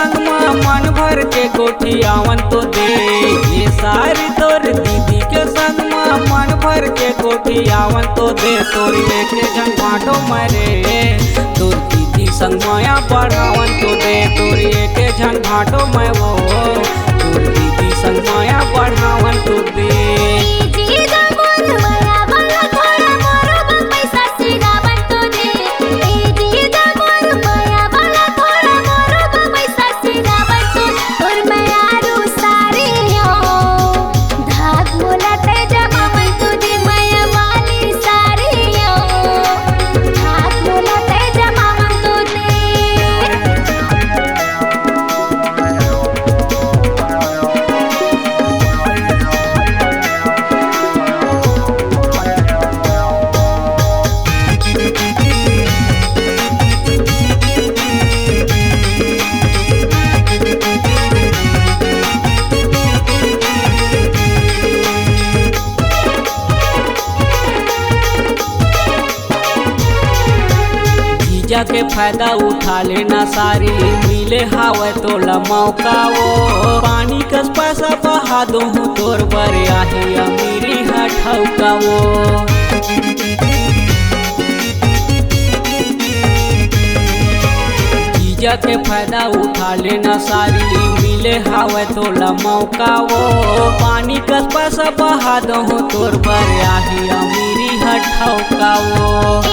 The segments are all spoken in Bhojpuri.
संग में मन भर के गोठियावन तो दे। ये सारी तोर दीदी के संग में मन भर के गोठियावन तो दे। तोर लेके जन बाटो मरे तोर दीदी संग माया बढ़ावन तो दे। तोर लेके जन बाटो मैं वो तोर दीदी संग माया बढ़ावन तो दे। जीजा के फायदा उठा लेना सारी मिले हावे तो मौका वो। पानी कस पैसा बहा दो तोर बरे आही अमीरी हठौका वो। जीजा के फायदा उठा लेना सारी मिले हावे तो मौका वो। पानी कस पैसा बहा दो तोर बरे आही अमीरी हठौका वो।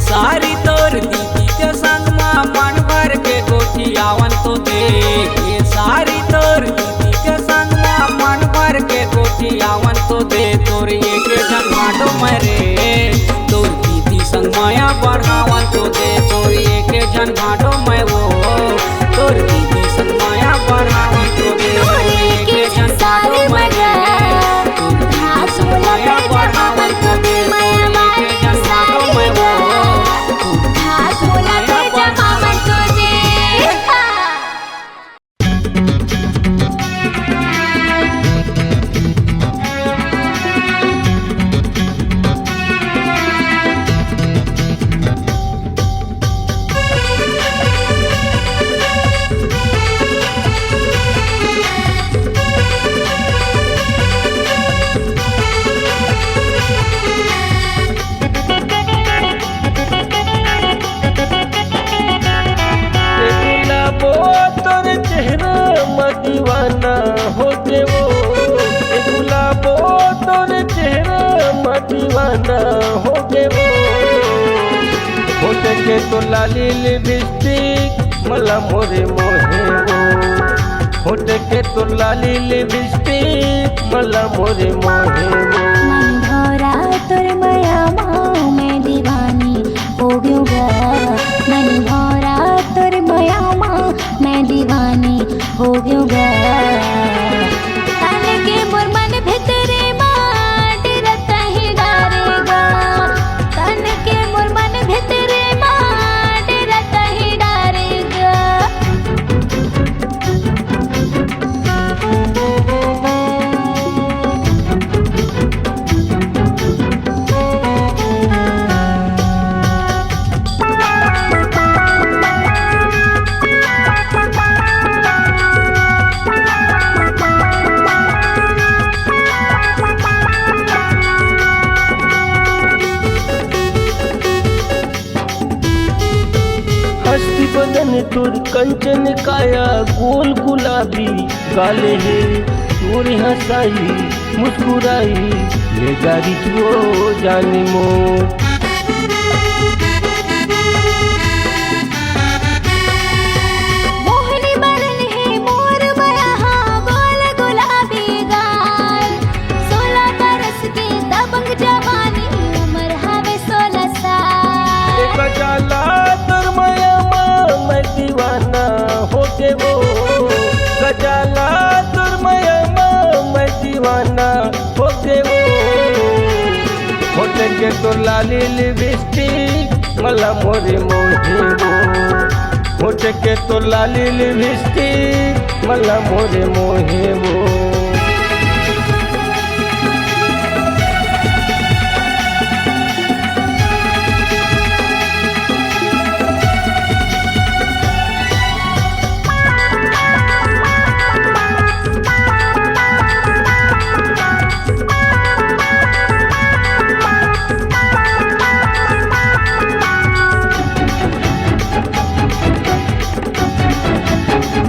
सारी तोर दीदी के संग में मन भर के गोठियावन तो दे। ये सारी तोर दीदी के संग में मन भर के गोठियावन तो दे। तोर ये के जन बाटो मरे तोर दीदी संग माया बढ़ावन तो दे। तोर ये के जन बाटो मैं वो तोर दीदी संग माया बढ़ावन तो दे। तोर ये के जन बाटो मरे तोर दीदी संग माया बढ़ावन तो दे। दीवाना हो जे वो गुलाबो तोर चेहरा दीवाना हो जे वो। होठ के तो लाली लिपस्टिक मला मोरे मोहे वो। होठ के तो लाली लिपस्टिक मला मोरे मोहे वो। मन भरा तोर माया मैं दीवानी हो गया। मन भरा तोर माया मैं दीवानी हो गया। ताने के मोर मन भितरे माट रता ही डारेगा। ताने के मोर मन भितरे माट रता ही डारेगा। तुर कंचन काया गोल गुलाबी गाले है तोर हंसाई मुस्कुराई ले गारी वो जाने मोर। मोहनी बरन है मोर बयाहा गोल गुलाबी गाल 16 बरस की दबंग जवानी उम्र हवे 16 साल। गजाला तोर माया मैं दीवाना हो के वो गजाला तोर माया मैं दीवाना हो के वो होटे के तो लाली लिपस्टिक मला मोरे मोहे वो होटे के तो लाली लिपस्टिक मला मोरे मोहे वो।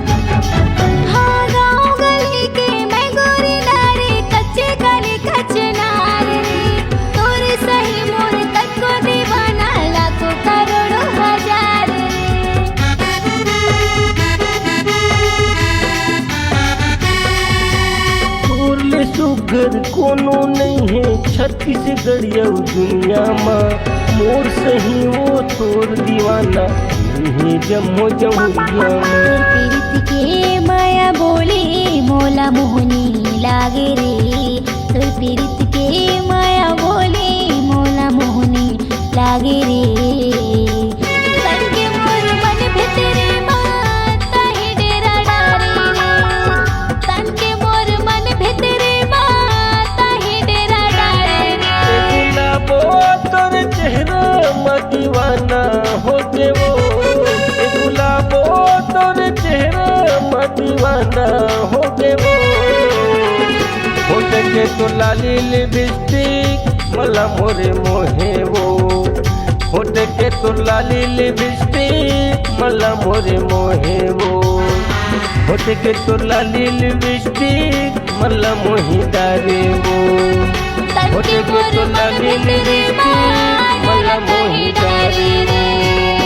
हाँ गाँव गली के मैं गोरी नारी कच्चे काली कचनार रे तोरे सही मोर तक को दीवाना लाखों करोड़ों हजार तोरले सुगर कोनो नहीं है छत्तीसगढ़िया दुनिया में मोर सही वो तोर दीवाना नहीं जम्मो जमुरिया में। पीरित के माया बोली मोला मोहनी लागे रे तोर पीरित के माया बोली मोला मोहनी लागे रे। तन के मोर मन भितरे माता ही डेरा डारे रे तन के मोर मन भितरे माता ही डेरा डारे रे। गुलाबो तोर चेहरा में दीवाना हो के वो गुलाबो तोर चेहरा में दीवाना हो के वो होटे के तो लाली लिपस्टिक मला मोरे मोहे वो होटे के तो लाली लिपस्टिक मला मोरे मोहे वो होटे के तो लाली लिपस्टिक मला मोही डारे वो तन के होटे के मोर तो मन लाली भितरे लिपस्टिक मला माता मोही ही डारे डारे वो। रे।